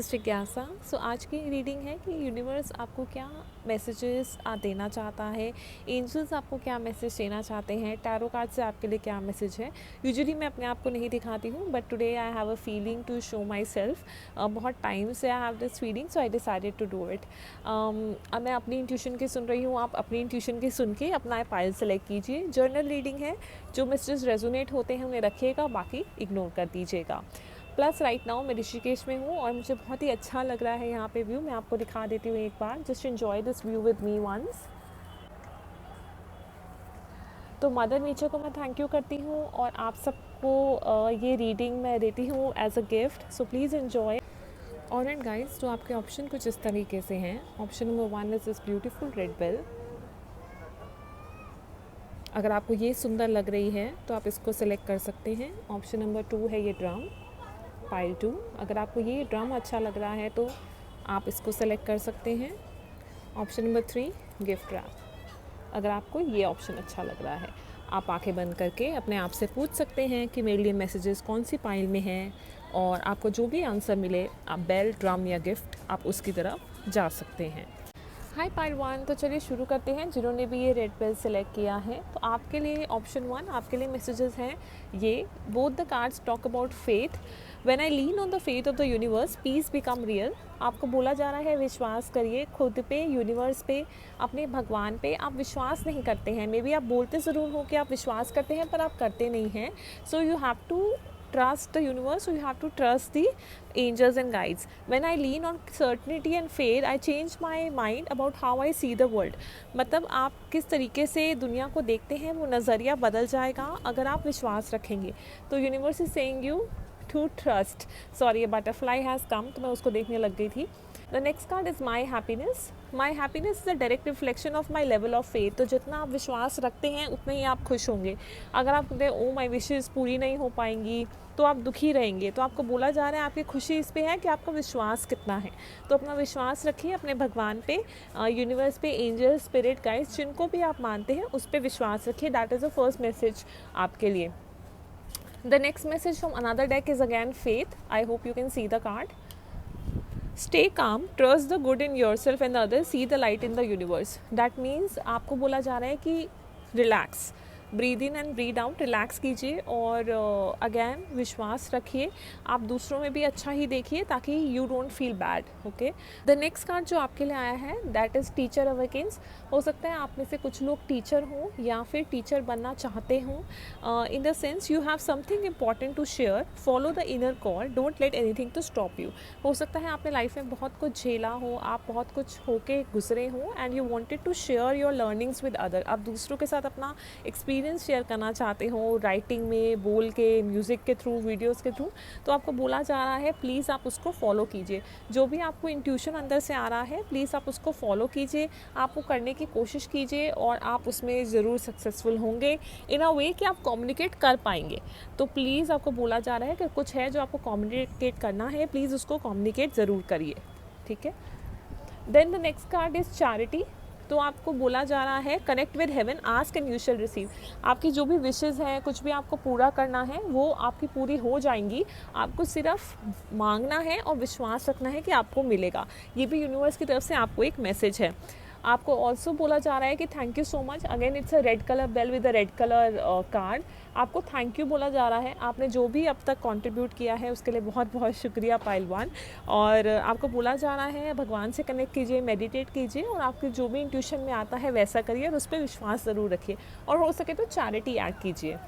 Is जिज्ञासा। सो आज की रीडिंग है कि यूनिवर्स आपको क्या मैसेजेस देना चाहता है, एंजल्स आपको क्या मैसेज देना चाहते हैं, टैरो कार्ड से आपके लिए क्या मैसेज है। यूजुअली मैं अपने आप को नहीं दिखाती हूँ, but today I have a feeling to show myself. बहुत टाइम से I have this feeling, so I decided to do it. मैं अपनी इंट्यूशन की सुन रही हूँ, आप अपनी इंट्यूशन की सुन के अपना पाइल सेलेक्ट कीजिए। जर्नल रीडिंग है, जो मैसेजेस रेजोनेट होते हैं उन्हें रखिएगा, बाकी इग्नोर कर दीजिएगा। प्लस राइट नाउ मैं ऋषिकेश में हूँ और मुझे बहुत ही अच्छा लग रहा है यहाँ पे व्यू। मैं आपको दिखा देती हूँ एक बार, just enjoy this view with me once. तो मदर नेचर को मैं थैंक यू करती हूँ और आप सबको ये रीडिंग मैं देती हूँ as a gift, so please enjoy. Alright guys, तो आपके ऑप्शन कुछ इस तरीके से हैं। Option number 1 is this beautiful red bell. अगर आपको ये सुंदर लग रही है तो आप इसको सिलेक्ट कर सकते हैं। ऑप्शन नंबर 2 है ये ड्रम, पाइल 2। अगर आपको ये ड्रम अच्छा लग रहा है तो आप इसको सेलेक्ट कर सकते हैं। Option number 3 gift wrap. अगर आपको ये ऑप्शन अच्छा लग रहा है, आप आंखें बंद करके अपने आप से पूछ सकते हैं कि मेरे लिए मैसेजेस कौन सी पाइल में हैं, और आपको जो भी आंसर मिले, आप बेल, ड्रम या गिफ्ट, आप उसकी तरफ जा सकते हैं। हाय पाइल 1, तो चलिए शुरू करते हैं। जिन्होंने भी ये रेड बेल सेलेक्ट किया है, तो आपके लिए ऑप्शन 1, आपके लिए मैसेजेस हैं ये। Both the cards talk about faith. When I lean on the faith of the universe, peace become real. आपको बोला जा रहा है विश्वास करिए खुद पे, यूनिवर्स पे, अपने भगवान पे। आप विश्वास नहीं करते हैं, मे बी आप बोलते ज़रूर हो कि आप विश्वास करते हैं, पर आप करते नहीं हैं। So you have to trust the universe, so you have to trust the angels and guides. When I lean on certainty and faith, I change my mind about how I see the world. मतलब आप किस तरीके से दुनिया को देखते हैं, वो नज़रिया बदल जाएगा अगर आप विश्वास रखेंगे। तो universe is saying you to trust. Sorry, butterfly has come, तो मैं उसको देखने लग गई थी। The next card is my happiness. My happiness is a direct reflection of my level of faith. तो जितना आप विश्वास रखते हैं उतने ही आप खुश होंगे। अगर आप कहते हैं ओ माई विशेज़ पूरी नहीं हो पाएंगी, तो आप दुखी रहेंगे। तो आपको बोला जा रहा है आपकी खुशी इस पे है कि आपका विश्वास कितना है। तो अपना विश्वास रखिए अपने भगवान पे, यूनिवर्स पे, एंजल, स्पिरिट, गाइड्स, जिनको भी आप मानते हैं उस पर विश्वास रखिए। That is the first message आपके लिए। The next message from another deck is again faith. I hope you can see the card. Stay calm, trust the good in yourself and the others, see the light in the universe. That means आपको बोला जा रहा है कि relax, breathe in and breathe out, relax कीजिए और again विश्वास रखिए। आप दूसरों में भी अच्छा ही देखिए ताकि you don't feel bad. Okay, the next card जो आपके लिए आया है दैट इज़ टीचर अवेकेंस। हो सकता है आप में से कुछ लोग टीचर हों या फिर टीचर बनना चाहते हों। In the sense you have something important to share, follow the inner call, don't let anything to stop you. हो सकता है आपने लाइफ में बहुत कुछ झेला हो, आप बहुत कुछ होके गुजरे हों and you wanted to share your learnings with other. आप दूसरों के साथ अपना एक्सपीरियंस शेयर करना चाहते हो, राइटिंग में, बोल के, म्यूज़िक के थ्रू, वीडियोस के थ्रू। तो आपको बोला जा रहा है प्लीज़ आप उसको फॉलो कीजिए। जो भी आपको इंट्यूशन अंदर से आ रहा है, प्लीज़ आप उसको फॉलो कीजिए, आप वो करने की कोशिश कीजिए और आप उसमें ज़रूर सक्सेसफुल होंगे इन अ वे कि आप कम्युनिकेट कर पाएंगे। तो प्लीज़ आपको बोला जा रहा है कि कुछ है जो आपको कम्युनिकेट करना है, प्लीज़ उसको कम्युनिकेट ज़रूर करिए। ठीक है, then the next card is charity. तो आपको बोला जा रहा है connect with heaven, ask and you shall receive. आपकी जो भी विशेज़ हैं, कुछ भी आपको पूरा करना है, वो आपकी पूरी हो जाएंगी। आपको सिर्फ मांगना है और विश्वास रखना है कि आपको मिलेगा। ये भी यूनिवर्स की तरफ से आपको एक मैसेज है। आपको ऑल्सो बोला जा रहा है कि thank you so much. Again it's a red colour bell with a red colour card. आपको थैंक यू बोला जा रहा है, आपने जो भी अब तक कंट्रीब्यूट किया है उसके लिए बहुत बहुत शुक्रिया पाइल 1। और आपको बोला जा रहा है भगवान से कनेक्ट कीजिए, मेडिटेट कीजिए और आपके जो भी इंट्यूशन में आता है वैसा करिए और उस पर विश्वास ज़रूर रखिए, और हो सके तो चैरिटी ऐड कीजिए।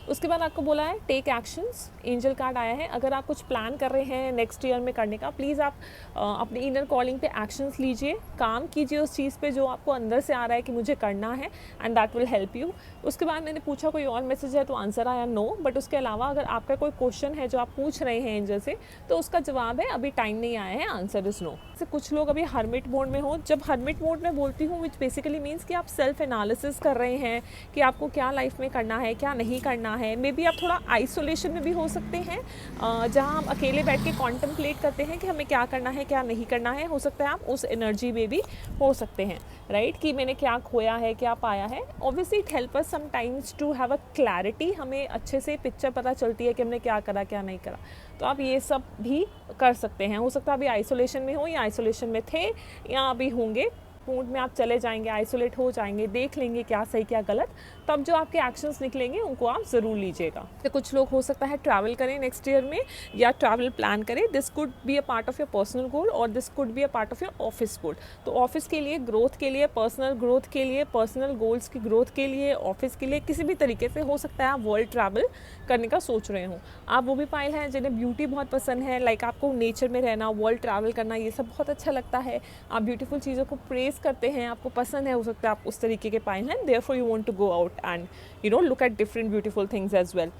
उसके बाद आपको बोला है टेक एक्शंस। एंजल कार्ड आया है, अगर आप कुछ प्लान कर रहे हैं नेक्स्ट ईयर में करने का, प्लीज़ आप अपनी इनर कॉलिंग पे एक्शंस लीजिए, काम कीजिए उस चीज़ पे जो आपको अंदर से आ रहा है कि मुझे करना है, and that will help you. उसके बाद मैंने पूछा कोई और मैसेज है, तो आंसर आया नो। बट उसके अलावा अगर आपका कोई क्वेश्चन है जो आप पूछ रहे हैं एंजल से, तो उसका जवाब है अभी टाइम नहीं आया है, आंसर इज़ नो। जैसे कुछ लोग अभी हर्मिट मोड में हो। जब हर्मिट मोड में बोलती हूँ, विच बेसिकली मीन्स कि आप सेल्फ एनालिसिस कर रहे हैं कि आपको क्या लाइफ में करना है, क्या नहीं करना है। मे बी आप थोड़ा आइसोलेशन में भी हो सकते हैं, जहाँ हम अकेले बैठ के कॉन्टम्पलेट करते हैं कि हमें क्या करना है क्या नहीं करना है। हो सकता है आप उस एनर्जी में भी हो सकते हैं, राइट, कि मैंने क्या खोया है क्या पाया है। Obviously it help us sometimes to have a clarity, हमें अच्छे से पिक्चर पता चलती है कि हमने क्या करा क्या नहीं करा। तो आप ये सब भी कर सकते हैं। हो सकता है अभी आइसोलेशन में हो या आइसोलेशन में थे या अभी होंगे, मूड में आप चले जाएंगे, आइसोलेट हो जाएंगे, देख लेंगे क्या सही क्या गलत, तब जो आपके एक्शंस निकलेंगे उनको आप ज़रूर लीजिएगा। तो कुछ लोग हो सकता है ट्रैवल करें नेक्स्ट ईयर में या ट्रैवल प्लान करें। This could be a part of your personal goal और this could be a part of your office goal. तो ऑफिस के लिए, ग्रोथ के लिए, पर्सनल ग्रोथ के लिए, पर्सनल गोल्स की ग्रोथ के लिए, ऑफिस के लिए, किसी भी तरीके से हो सकता है आप वर्ल्ड ट्रैवल करने का सोच रहे हो। आप वो भी पाइल हैं जिन्हें ब्यूटी बहुत पसंद है, लाइक आपको नेचर में रहना, वर्ल्ड ट्रैवल करना, ये सब बहुत अच्छा लगता है। आप ब्यूटीफुल चीज़ों को प्रेस करते हैं, आपको पसंद है, हो सकता है आप उस तरीके के पाइल हैं। Therefore you want to go out and look at different beautiful things as well.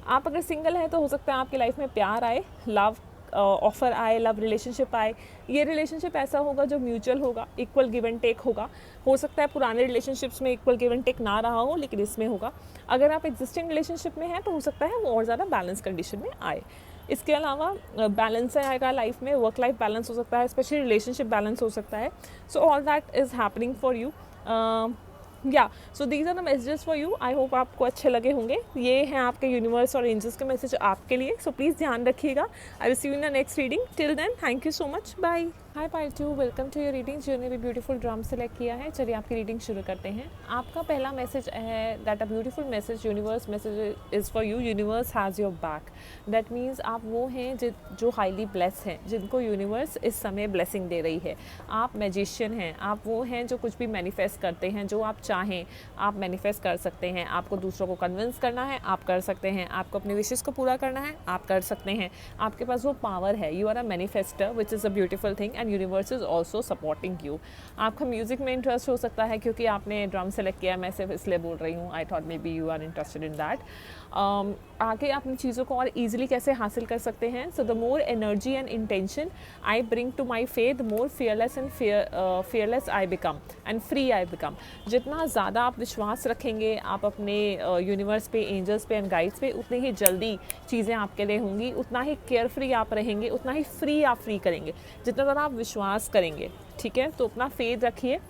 आप अगर सिंगल हैं तो हो सकता है आपकी लाइफ में प्यार आए, लव ऑफर आए, लव रिलेशनशिप आए। ये रिलेशनशिप ऐसा होगा जो म्यूचुअल होगा, इक्वल गिव एंड टेक होगा। हो सकता है पुराने रिलेशनशिप्स में इक्वल गिव एंड टेक ना रहा हो, लेकिन इसमें होगा। अगर आप एग्जिस्टिंग रिलेशनशिप में हैं तो हो सकता है वो और ज़्यादा बैलेंस कंडीशन में आए। इसके अलावा बैलेंस आएगा लाइफ में, वर्क लाइफ बैलेंस हो सकता है, स्पेशली रिलेशनशिप बैलेंस हो सकता है। So all that is happening for you. या so these are the messages for you. I hope आपको अच्छे लगे होंगे। ये हैं आपके यूनिवर्स और एंजल्स के मैसेज आपके लिए। सो प्लीज़ ध्यान रखिएगा। I will see you in the next reading. Till then thank you so much, bye. Hi pile 2, welcome to your reading. जिन्होंने भी ब्यूटीफुल ड्राम सेलेक्ट किया है, चलिए आपकी रीडिंग शुरू करते हैं। आपका पहला मैसेज है that a beautiful message, universe message is for you. Universe has your back. That means आप वो हैं जो हाईली ब्लेस हैं, जिनको यूनिवर्स इस समय ब्लेसिंग दे रही है। आप मैजिशियन हैं, आप वो हैं जो कुछ भी मैनिफेस्ट करते हैं, जो आप चाहें आप मैनिफेस्ट कर सकते हैं। आपको दूसरों को कन्विंस करना है, आप कर सकते हैं। आपको अपने विशेस को पूरा करना है, आप कर सकते हैं। आपके पास वो पावर है। You are a manifester which is a beautiful thing and universe is also supporting you. आपका म्यूज़िक में इंटरेस्ट हो सकता है क्योंकि आपने ड्रम सेलेक्ट किया। मैं सिर्फ इसलिए बोल रही हूँ, I thought maybe you are interested in that. आगे अपनी चीज़ों को और ईजिली कैसे हासिल कर सकते हैं। So the more energy and intention I bring to my faith, the more fearless and fearless I become and free I become. जितना ज़्यादा आप विश्वास रखेंगे आप अपने यूनिवर्स पे, एंजल्स पे एंड गाइड्स पे, उतनी ही जल्दी चीज़ें आपके लिए होंगी, उतना ही केयर फ्री आप रहेंगे, उतना ही फ्री आप फ्री करेंगे जितना ज़्यादा आप विश्वास करेंगे। ठीक है, तो अपना फेथ रखिए।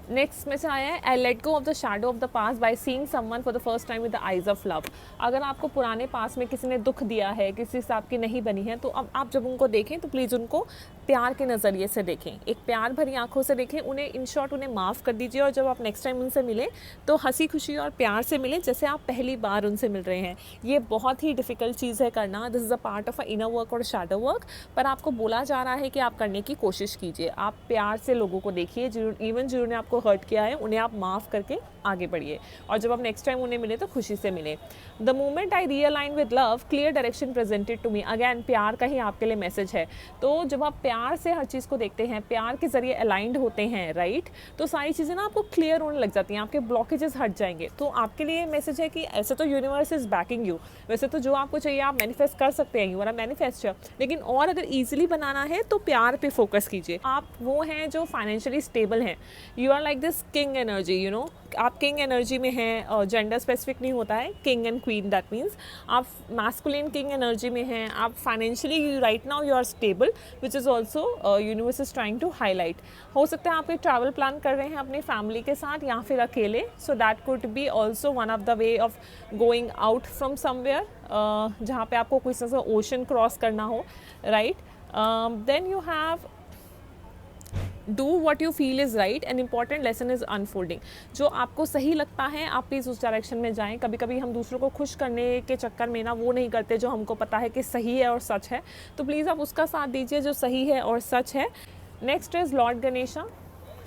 नेक्स्ट में से आया है I let go of the shadow of the pass by seeing someone for the first time with the eyes of love. अगर आपको पुराने पास में किसी ने दुख दिया है, किसी से आपकी नहीं बनी है, तो अब आप जब उनको देखें तो प्लीज़ उनको प्यार के नज़रिए से देखें, एक प्यार भरी आंखों से देखें उन्हें। इन शॉर्ट उन्हें माफ़ कर दीजिए और जब आप नेक्स्ट टाइम उनसे मिलें तो हंसी खुशी और प्यार से मिलें जैसे आप पहली बार उनसे मिल रहे हैं। ये बहुत ही डिफ़िकल्ट चीज़ है करना। This is a part of a inner work और शैडो वर्क, पर आपको बोला जा रहा है कि आप करने की कोशिश कीजिए। आप प्यार से लोगों को देखिए, इवन जिन्होंने आपको हर्ट किया है उन्हें आप माफ़ करके आगे बढ़िए और जब आप नेक्स्ट टाइम उन्हें मिले तो खुशी से मिले। The moment I realign with love, clear direction presented to me. Again प्यार का ही आपके लिए मैसेज है। तो जब आप प्यार से हर चीज़ को देखते हैं, प्यार के जरिए अलाइंड होते हैं, राइट, तो सारी चीज़ें ना आपको क्लियर होने लग जाती हैं, आपके ब्लॉकेजेस हट जाएंगे। तो आपके लिए मैसेज है कि ऐसे तो यूनिवर्स इज़ बैकिंग यू, वैसे तो जो आपको चाहिए आप मैनिफेस्ट कर सकते हैं, यू आर अ मैनिफेस्टर, लेकिन और अगर ईजिली बनाना है तो प्यार पे फोकस कीजिए। आप वो हैं जो फाइनेंशियली स्टेबल हैं। You are like this king energy, आप किंग एनर्जी में हैं। जेंडर स्पेसिफिक नहीं होता है, king and queen, that means आप मैस्कुलिन किंग एनर्जी में हैं। आप financially right now you are stable, which is also universe is trying to highlight. हो सकता है आप एक ट्रैवल प्लान कर रहे हैं अपनी फैमिली के साथ या फिर अकेले, so that could be also one of the way of going out from somewhere, जहाँ पे आपको कोई सा ओशन क्रॉस करना हो, right. Then you have do what you feel is right, an important lesson is unfolding. जो आपको सही लगता है आप प्लीज़ उस डायरेक्शन में जाएं। कभी कभी हम दूसरों को खुश करने के चक्कर में ना वो नहीं करते जो हमको पता है कि सही है और सच है, तो प्लीज़ आप उसका साथ दीजिए जो सही है और सच है। Next is Lord Ganesha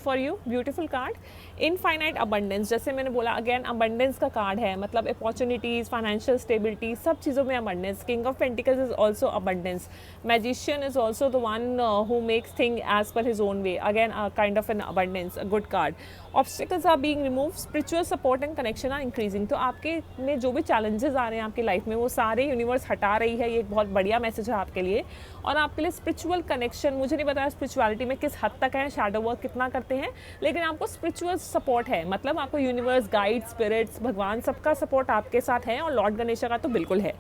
for you, beautiful card. Infinite abundance, जैसे मैंने बोला अगेन अबंडेंस का कार्ड है, मतलब अपॉर्चुनिटीज़, फाइनेंशियल स्टेबिलिटी, सब चीज़ों में abundance. King of pentacles is also abundance. Magician is also the one who makes thing as per his own way, again kind of an abundance, a good card. Obstacles are being remove, spiritual support and connection are increasing. तो आपके में जो भी challenges आ रहे हैं आपकी life में वो सारे यूनिवर्स हटा रही है। ये एक बहुत बढ़िया मैसेज है आपके लिए। और आपके लिए स्पिरिचुअल कनेक्शन, मुझे नहीं बताया स्पिरिचुअलिटी में किस हद तक है, शैडो वर्क कितना करते हैं, लेकिन आपको स्पिरिचुअल सपोर्ट है, मतलब आपको यूनिवर्स, गाइड, स्पिरिट्स, भगवान सबका सपोर्ट आपके साथ है और लॉर्ड गणेशा का तो बिल्कुल है,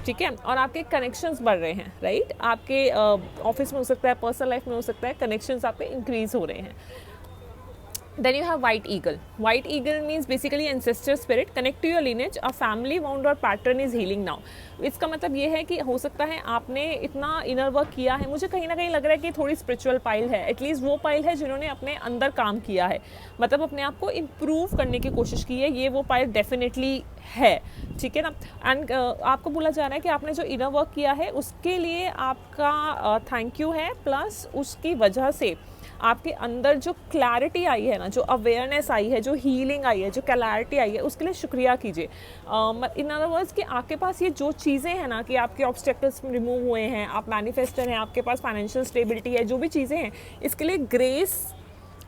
ठीक है। और आपके कनेक्शंस बढ़ रहे हैं, राइट, आपके ऑफिस में हो सकता है, पर्सनल लाइफ में हो सकता है, कनेक्शंस आपके इंक्रीज हो रहे हैं। Then you have white eagle. White eagle means basically ancestor spirit. Connect to your lineage. A family wound or pattern is healing now. इसका मतलब ये है कि हो सकता है आपने इतना इनर वर्क किया है, मुझे कहीं ना कहीं लग रहा है कि थोड़ी स्पिरिचुअल पाइल है, एटलीस्ट वो पाइल है जिन्होंने अपने अंदर काम किया है, मतलब अपने आप को इम्प्रूव करने की कोशिश की है, ये वो पाइल डेफिनेटली है, ठीक है ना। एंड आपको बोला जा रहा है कि आपने जो इनर वर्क किया है उसके लिए आपका थैंक यू है, प्लस उसकी वजह से आपके अंदर जो क्लैरिटी आई है ना, जो अवेयरनेस आई है, जो हीलिंग आई है, जो क्लैरिटी आई है, उसके लिए शुक्रिया कीजिए। इन अदर वर्ड्स कि आपके पास ये जो चीज़ें हैं ना, कि आपके ऑब्स्टेकल्स रिमूव हुए हैं, आप मैनिफेस्टर हैं, आपके पास फाइनेंशियल स्टेबिलिटी है, जो भी चीज़ें हैं, इसके लिए ग्रेस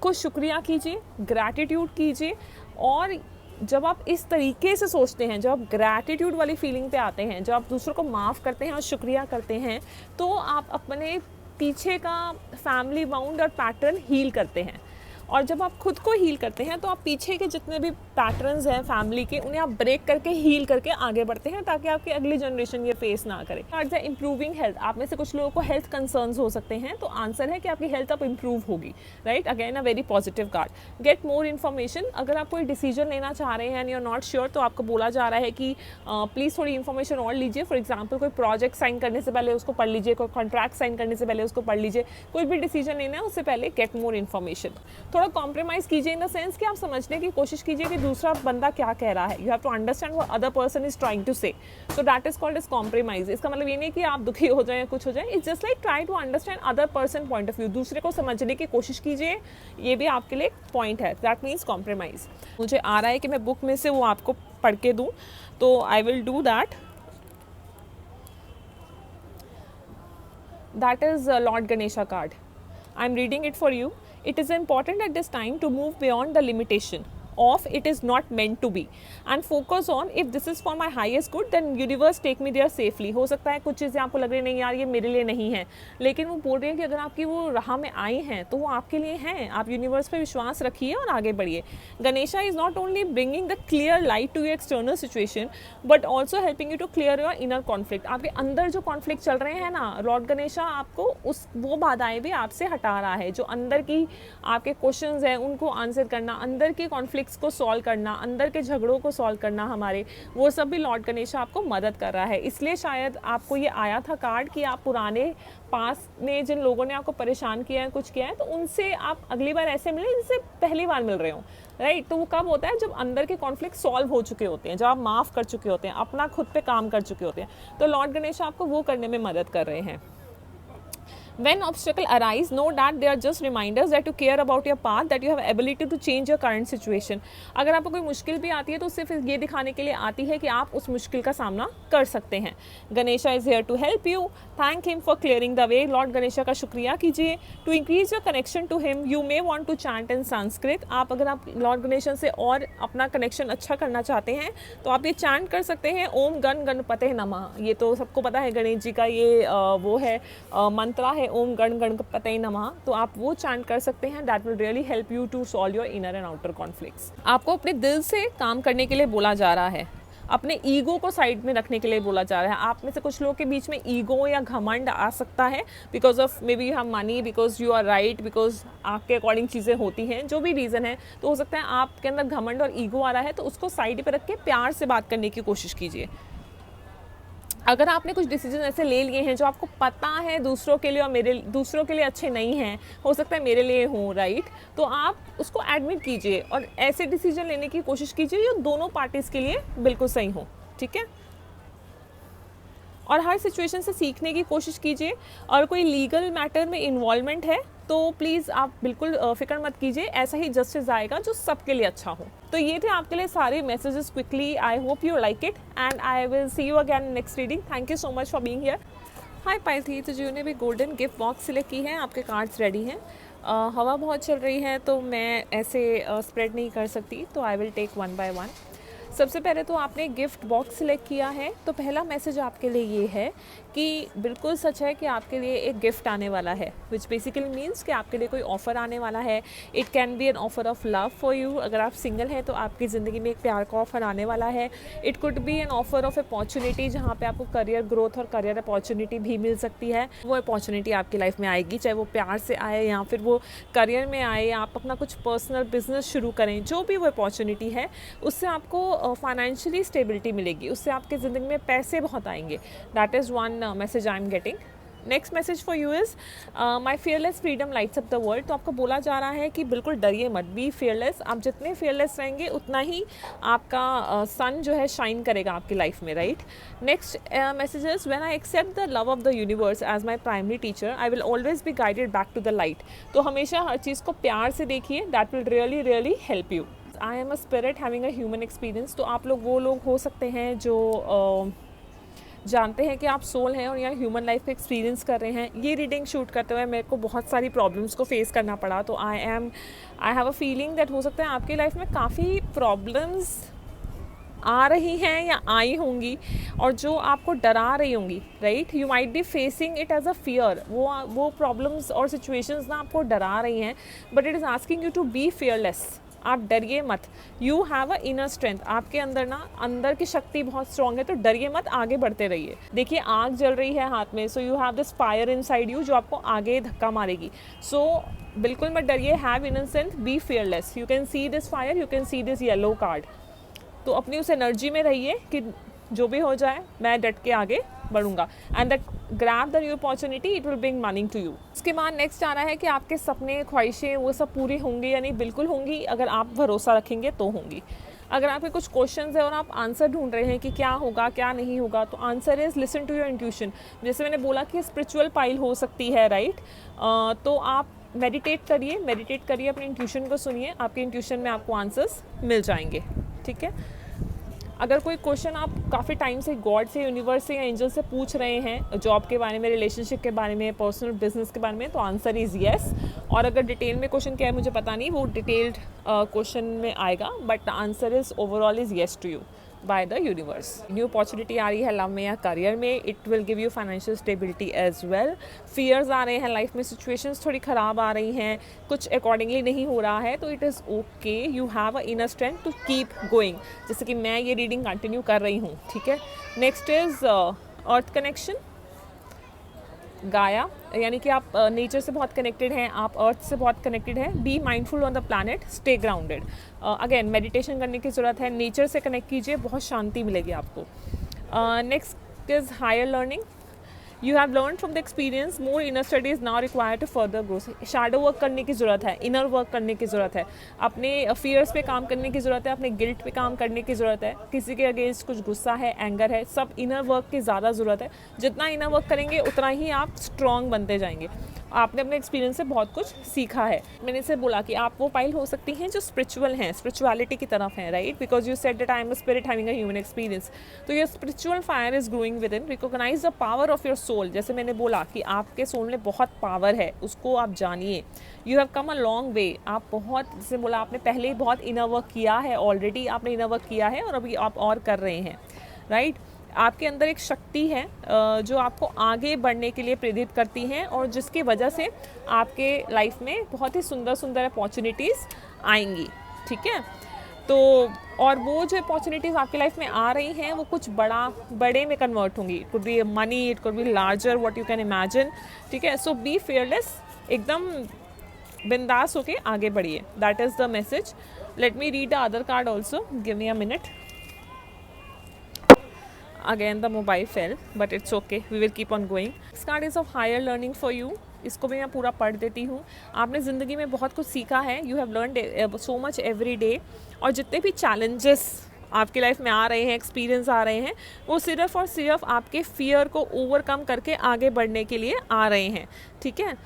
को शुक्रिया कीजिए, ग्रैटिट्यूड कीजिए। और जब आप इस तरीके से सोचते हैं, जब आप ग्रैटिट्यूड वाली फीलिंग पे आते हैं, जब आप दूसरों को माफ़ करते हैं और शुक्रिया करते हैं, तो आप अपने पीछे का फैमिली बाउंड और पैटर्न हील करते हैं। और जब आप खुद को हील करते हैं तो आप पीछे के जितने भी पैटर्न्स हैं फैमिली के, उन्हें आप ब्रेक करके हील करके आगे बढ़ते हैं, ताकि आपकी अगली जनरेशन ये फेस ना करे। एट द इम्प्रूविंग हेल्थ, आप में से कुछ लोगों को हेल्थ कंसर्न्स हो सकते हैं, तो आंसर है कि आपकी हेल्थ अब इम्प्रूव होगी, right. Again a very positive card. Get more information, अगर आप कोई डिसीजन लेना चाह रहे हैं and you are not sure, तो आपको बोला जा रहा है कि प्लीज़ थोड़ी इन्फॉर्मेशन और लीजिए। फॉर एग्जाम्पल, कोई प्रोजेक्ट साइन करने से पहले उसको पढ़ लीजिए, कोई कॉन्ट्रैक्ट साइन करने से पहले उसको पढ़ लीजिए, कोई भी डिसीजन लेना है उससे पहले गेट मोर इन्फॉर्मेशन। थोड़ा कॉम्प्रोमाइज़ कीजिए इन द सेंस कि आप समझने की कोशिश कीजिए कि दूसरा बंदा क्या कह रहा है। You have to understand what other person is trying to say, so that is called as compromise. इसका मतलब ये नहीं कि आप दुखी हो जाए या कुछ हो जाए, it's just like try to understand other person point of view, दूसरे को समझने की कोशिश कीजिए, ये भी आपके लिए पॉइंट है, दैट मीन्स कॉम्प्रोमाइज। मुझे आ रहा है कि मैं बुक में से वो आपको पढ़ के दूँ, तो I will do that. That is Lord Ganesha card. I am reading it for you. It is important at this time to move beyond the limitation of it is not meant to be and focus on if this is for my highest good then universe take me there safely। हो सकता है कुछ चीज़ें आपको लग रही नहीं यार ये मेरे लिए नहीं है, लेकिन वो बोल रहे हैं कि अगर आपकी वो राह में आई हैं तो वो आपके लिए हैं। आप यूनिवर्स पे विश्वास रखिए और आगे बढ़िए। Ganesha is not only bringing the clear light to your external situation but also helping you to clear your inner conflict. आपके अंदर जो कॉन्फ्लिक्ट चल रहे हैं ना, लॉर्ड गणेशा आपको वो बाधाएं भी आपसे हटा रहा है। जो अंदर की आपके क्वेश्चंस हैं उनको आंसर करना, अंदर की कॉन्फ्लिक्ट को सॉल्व करना, अंदर के झगड़ों को सॉल्व करना, हमारे वो सब भी लॉर्ड गणेशा आपको मदद कर रहा है। इसलिए शायद आपको ये आया था कार्ड कि आप पुराने पास में जिन लोगों ने आपको परेशान किया है, कुछ किया है, तो उनसे आप अगली बार ऐसे मिले जिनसे पहली बार मिल रहे हो, राइट। तो वो कब होता है? जब अंदर के कॉन्फ्लिक्ट सॉल्व हो चुके होते हैं, जब आप माफ़ कर चुके होते हैं, अपना खुद पे काम कर चुके होते हैं, तो लॉर्ड गणेशा आपको वो करने में मदद कर रहे हैं। When obstacles arise, know that they are just reminders that you care about your path, that you have ability to change your current situation। अगर आपको कोई मुश्किल भी आती है तो सिर्फ ये दिखाने के लिए आती है कि आप उस मुश्किल का सामना कर सकते हैं। Ganesha is here to help you, thank him for clearing the way. Lord Ganesha का शुक्रिया कीजिए। To increase your connection to him you may want to chant in Sanskrit. अगर आप लॉर्ड गणेशा से और अपना कनेक्शन अच्छा करना चाहते हैं तो आप ये चैंट कर सकते हैं, ओम गण गणपते नमः। ये तो सबको पता है, गणेश जी का ये वो है मंत्रा है, ओम गण गणपते नमः। तो आप वो चैंट कर सकते हैं, that will really help you to solve your inner and outer conflicts. आपको अपने दिल से काम करने के लिए बोला जा रहा है, अपने ईगो को साइड में रखने के लिए बोला जा रहा है। आप में से कुछ लोगों के बीच में ईगो या घमंड आ सकता है, because of maybe you have money, because you are right, because आपके अकॉर्डिंग चीज़ें होती हैं, जो भी रीज़न है। तो हो सकता है आपके अंदर घमंड और ईगो आ रहा है, तो उसको साइड पे रख के प्यार से बात करने की कोशिश कीजिए। अगर आपने कुछ डिसीजन ऐसे ले लिए हैं जो आपको पता है दूसरों के लिए और दूसरों के लिए अच्छे नहीं हैं, हो सकता है मेरे लिए हो, राइट, तो आप उसको एडमिट कीजिए और ऐसे डिसीजन लेने की कोशिश कीजिए जो दोनों पार्टीज़ के लिए बिल्कुल सही हो, ठीक है। और हर सिचुएशन से सीखने की कोशिश कीजिए। और कोई लीगल मैटर में इन्वॉल्वमेंट है तो प्लीज़ आप बिल्कुल फिक्र मत कीजिए, ऐसा ही जस्टिस आएगा जो सबके लिए अच्छा हो। तो ये थे आपके लिए सारे messages quickly. I hope you like it and I will see you again next reading. Thank you so much for being here. Hi पाइथी, तो जिन्होंने भी गोल्डन गिफ्ट बॉक्स सिलेक्ट की है, आपके कार्ड्स रेडी हैं। हवा बहुत चल रही है तो मैं ऐसे स्प्रेड नहीं कर सकती, तो I will take one by one. सबसे पहले तो आपने गिफ्ट बॉक्स सिलेक्ट किया है, तो पहला मैसेज आपके लिए ये है कि बिल्कुल सच है कि आपके लिए एक गिफ्ट आने वाला है, विच बेसिकली मीन्स कि आपके लिए कोई ऑफ़र आने वाला है। It can be N offer of love for you, अगर आप सिंगल हैं तो आपकी ज़िंदगी में एक प्यार का ऑफ़र आने वाला है। It could be N offer of opportunity, जहाँ पे आपको करियर ग्रोथ और करियर अपॉर्चुनिटी भी मिल सकती है। वो अपॉर्चुनिटी आपकी लाइफ में आएगी, चाहे वो प्यार से आए या फिर वो करियर में आए, आप अपना कुछ पर्सनल बिजनेस शुरू करें, जो भी वो अपॉर्चुनिटी है उससे आपको फाइनेंशियली स्टेबिलिटी मिलेगी, उससे आपके ज़िंदगी में पैसे बहुत आएंगे। That is one message I am getting. Next message for you is my fearless freedom lights up the world. तो आपको बोला जा रहा है कि बिल्कुल डरिए मत, बी फियरलेस। आप जितने फियरलेस रहेंगे उतना ही आपका सन जो है शाइन करेगा आपकी लाइफ में, right. Next message is when I accept the love of the universe as my primary teacher I will always be guided back to the light. तो हमेशा हर चीज़ को प्यार से देखिए, that will really really help you. I am a spirit having a human experience. तो आप लोग वो लोग हो सकते हैं जो जानते हैं कि आप सोल हैं और यहाँ ह्यूमन लाइफ का एक्सपीरियंस कर रहे हैं। ये रीडिंग शूट करते हुए मेरे को बहुत सारी प्रॉब्लम्स को फेस करना पड़ा, तो आई हैव अ फीलिंग दैट हो सकता है आपकी लाइफ में काफ़ी प्रॉब्लम्स आ रही हैं या आई होंगी और जो आपको डरा रही होंगी, right. You might be facing it as a fear. वो प्रॉब्लम्स और सिचुएशंस ना आपको डरा रही हैं, but it is asking you to be fearless. आप डरिए मत। You have a inner strength, आपके अंदर ना अंदर की शक्ति बहुत स्ट्रांग है, तो डरिए मत, आगे बढ़ते रहिए। देखिए आग जल रही है हाथ में, सो you have this fire inside you जो आपको आगे धक्का मारेगी। सो बिल्कुल मत डरिए, have inner strength, be fearless. You can see this fire, you can see this yellow card. तो अपनी उस एनर्जी में रहिए कि जो भी हो जाए मैं डट के आगे बढ़ूंगा, and that grab the new opportunity, it will bring money to you. उसके बाद नेक्स्ट आ रहा है कि आपके सपने ख्वाहिशें वो सब पूरी होंगी या नहीं। बिल्कुल होंगी, अगर आप भरोसा रखेंगे तो होंगी। अगर आपके कुछ क्वेश्चंस है और आप आंसर ढूंढ रहे हैं कि क्या होगा क्या नहीं होगा, तो answer is listen to your intuition. जैसे मैंने बोला कि स्पिरिचुअल पाइल हो सकती है, राइट। तो आप मेडिटेट करिए, अपने इंट्यूशन को सुनिए, आपके इंट्यूशन में आपको आंसर्स मिल जाएंगे, ठीक है। अगर कोई क्वेश्चन आप काफ़ी टाइम से गॉड से, यूनिवर्स से या एंजल से पूछ रहे हैं, जॉब के बारे में, रिलेशनशिप के बारे में, पर्सनल बिजनेस के बारे में, तो आंसर इज़ येस। और अगर डिटेल में क्वेश्चन क्या है मुझे पता नहीं, वो डिटेल्ड क्वेश्चन में आएगा, but the answer is overall is yes to you by the universe. New opportunity आ रही है लव में या करियर में, it will give you financial stability as well. Fears आ रहे हैं लाइफ में, सिचुएशंस थोड़ी ख़राब आ रही हैं, कुछ अकॉर्डिंगली नहीं हो रहा है, तो it is okay, you have a inner strength to keep going, जैसे कि मैं ये रीडिंग कंटिन्यू कर रही हूँ, ठीक है। नेक्स्ट इज़ अर्थ कनेक्शन, गाया, यानी कि आप नेचर से बहुत कनेक्टेड हैं, आप अर्थ से बहुत कनेक्टेड हैं। Be mindful on the planet, stay grounded. Again meditation करने की ज़रूरत है, नेचर से कनेक्ट कीजिए, बहुत शांति मिलेगी आपको। Next is higher learning, you have learn from the experience, more inner study is now required to further growth. Shadow work करने की ज़रूरत है, इनर वर्क करने की ज़रूरत है, अपने फियर्स पे काम करने की ज़रूरत है, अपने गिल्ट पे काम करने की ज़रूरत है, किसी के अगेंस्ट कुछ गुस्सा है, एंगर है, सब इनर वर्क की ज़्यादा ज़रूरत है। जितना इनर वर्क करेंगे उतना ही आप स्ट्रॉन्ग बनते जाएंगे। आपने अपने एक्सपीरियंस से बहुत कुछ सीखा है। मैंने इसे बोला कि आप वो पाइल हो सकती हैं जो स्पिरिचुअल हैं, स्पिरिचुअलिटी की तरफ हैं, right, because you said that I am a spirit having a human experience. तो ये spiritual fire is growing within, recognize the power of your soul. जैसे मैंने बोला कि आपके सोल में बहुत पावर है, उसको आप जानिए। You have come a long way, आप बहुत, जैसे बोला आपने पहले ही बहुत इनर वर्क किया है, ऑलरेडी आपने इनर वर्क किया है और अभी आप और कर रहे हैं, राइट। आपके अंदर एक शक्ति है जो आपको आगे बढ़ने के लिए प्रेरित करती हैं और जिसकी वजह से आपके लाइफ में बहुत ही सुंदर सुंदर अपॉर्चुनिटीज़ आएंगी, ठीक है। तो और वो जो अपॉर्चुनिटीज़ आपकी लाइफ में आ रही हैं वो कुछ बड़े में कन्वर्ट होंगी। It could be money, it could be larger what you can imagine, ठीक है। सो बी फियरलेस, एकदम बिंदास होके आगे बढ़िए, that is the message. Let me read the other card also, give me a minute. Again the mobile fell, but it's okay, we will keep on going. This card is of higher learning for you. इसको भी मैं पूरा पढ़ देती हूँ। आपने ज़िंदगी में बहुत कुछ सीखा है, you have learned so much every day. और जितने भी चैलेंजेस आपकी लाइफ में आ रहे हैं, एक्सपीरियंस आ रहे हैं, वो सिर्फ और सिर्फ आपके फियर को ओवरकम करके आगे बढ़ने के लिए आ रहे हैं, ठीक है।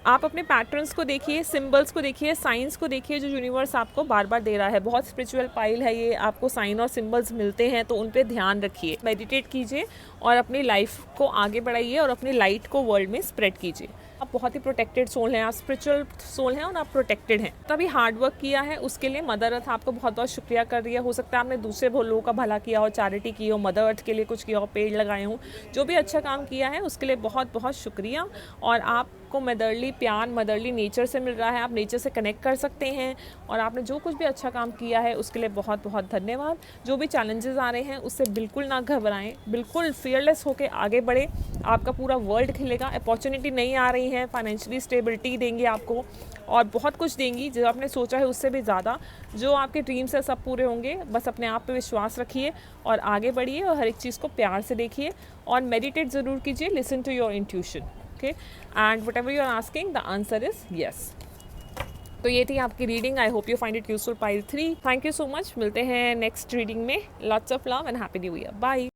आप अपने पैटर्न्स को देखिए, सिंबल्स को देखिए, साइंस को देखिए जो यूनिवर्स आपको बार बार दे रहा है। बहुत स्पिरिचुअल पाइल है ये, आपको साइन और सिंबल्स मिलते हैं, तो उन पे ध्यान रखिए, मेडिटेट कीजिए और अपनी लाइफ को आगे बढ़ाइए और अपनी लाइट को वर्ल्ड में स्प्रेड कीजिए। आप बहुत ही प्रोटेक्टेड सोल हैं, आप स्पिरिचुअल सोल हैं और आप प्रोटेक्टेड हैं। तभी हार्ड वर्क किया है उसके लिए मदर अर्थ आपको बहुत बहुत शुक्रिया कर रही है। हो सकता है आपने दूसरे लोगों का भला किया हो, चैरिटी की हो, मदर अर्थ के लिए कुछ किया हो, पेड़ लगाए हों, जो भी अच्छा काम किया है उसके लिए बहुत बहुत शुक्रिया। और आपको मदरली प्यार, मदरली नेचर से मिल रहा है, आप नेचर से कनेक्ट कर सकते हैं। और आपने जो कुछ भी अच्छा काम किया है उसके लिए बहुत बहुत धन्यवाद। जो भी चैलेंजेस आ रहे हैं उससे बिल्कुल ना घबराएं, बिल्कुल फियरलेस होकर आगे बढ़े। आपका पूरा वर्ल्ड खिलेगा। अपॉर्चुनिटी नहीं आ रही है, फाइनेंशियली स्टेबिलिटी देंगे आपको और बहुत कुछ देंगी, जो आपने सोचा है उससे भी ज़्यादा। जो आपके ड्रीम्स है सब पूरे होंगे। बस अपने आप पे विश्वास रखिए और आगे बढ़िए और हर एक चीज़ को प्यार से देखिए और मेडिटेट ज़रूर कीजिए। Listen to your intuition, okay, and whatever you are asking the answer is yes. तो ये थी आपकी reading. I hope you find it useful pile 3। Thank you so much. मिलते हैं नेक्स्ट रीडिंग में। Lots of love and happy new year. Bye.